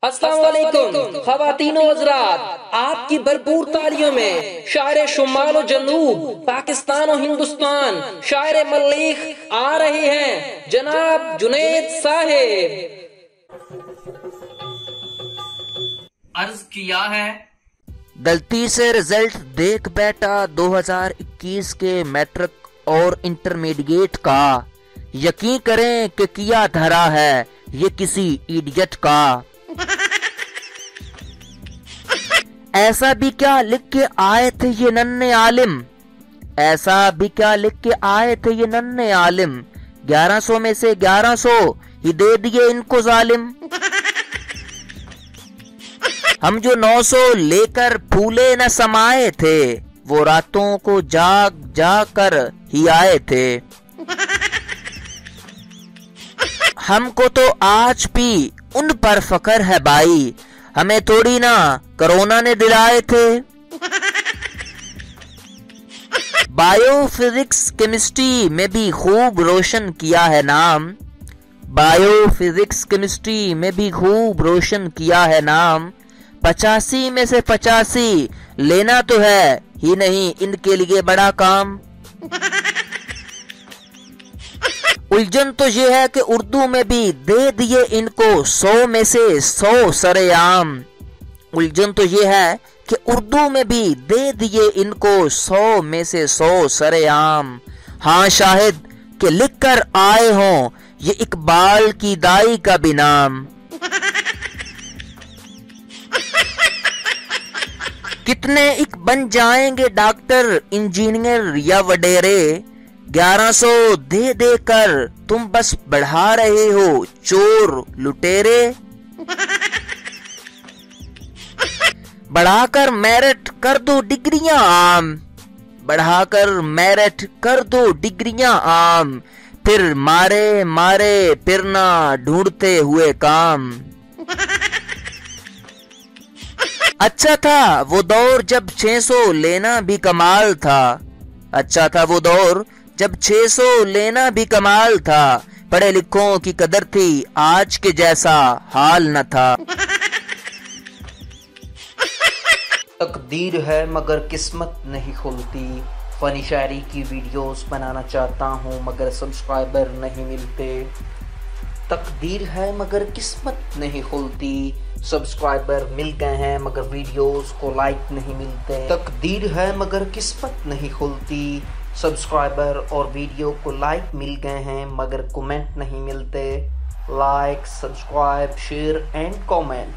अस्सलाम वालेकुम ख़वातीनो हज़रात, आपकी भरपूर तालियों में शायर शुमाल जनूब पाकिस्तान और हिंदुस्तान शायर मल्लिक आ रहे हैं, जनाब जुनैद साहिब। अर्ज किया है, गलती से रिजल्ट देख बैठा 2021 के मैट्रिक और इंटरमीडिएट का। यकीन करें कि किया धरा है ये किसी इडियट का। ऐसा भी क्या लिख के आए थे ये नन्हे आलिम, ऐसा भी क्या लिख के आए थे ये नन्हे आलिम। 1100 में से 1100 ही दे दिए इनको जालिम। हम जो 900 लेकर फूले न समाये थे, वो रातों को जाग जाग कर ही आए थे। हमको तो आज भी उन पर फख्र है भाई, हमें थोड़ी ना कोरोना ने दिलाए थे। बायो फिजिक्स केमिस्ट्री में भी खूब रोशन किया है नाम, बायो फिजिक्स केमिस्ट्री में भी खूब रोशन किया है नाम। 85 में से 85 लेना तो है ही नहीं इनके लिए बड़ा काम। उलझन तो ये है कि उर्दू में भी दे दिए इनको 100 में से 100 सरेआम। उलझन तो ये है कि उर्दू में भी दे दिए इनको 100 में से 100 सरेआम। हाँ शाहिद कि लिख कर आए हों ये इकबाल की दाई का भी नाम। कितने एक बन जाएंगे डॉक्टर इंजीनियर या वडेरे। 1100 दे देकर तुम बस बढ़ा रहे हो चोर लुटेरे। बढ़ाकर मेरिट कर दो डिग्रियां आम, बढ़ाकर मेरिट कर दो डिग्रियां आम। फिर मारे मारे फिरना ढूंढते हुए काम। अच्छा था वो दौर जब 600 लेना भी कमाल था, अच्छा था वो दौर जब 600 लेना भी कमाल था। पढ़े लिखों की कदर थी आज के जैसा हाल न था। तकदीर है मगर किस्मत नहीं खुलती, फनी शायरी की वीडियोस बनाना चाहता हूँ मगर सब्सक्राइबर नहीं मिलते। तकदीर है मगर किस्मत नहीं खुलती, सब्सक्राइबर मिल गए हैं मगर वीडियोस को लाइक नहीं मिलते। तकदीर है मगर किस्मत नहीं खुलती, सब्सक्राइबर और वीडियो को लाइक मिल गए हैं मगर कमेंट नहीं मिलते। Like, subscribe, share and comment.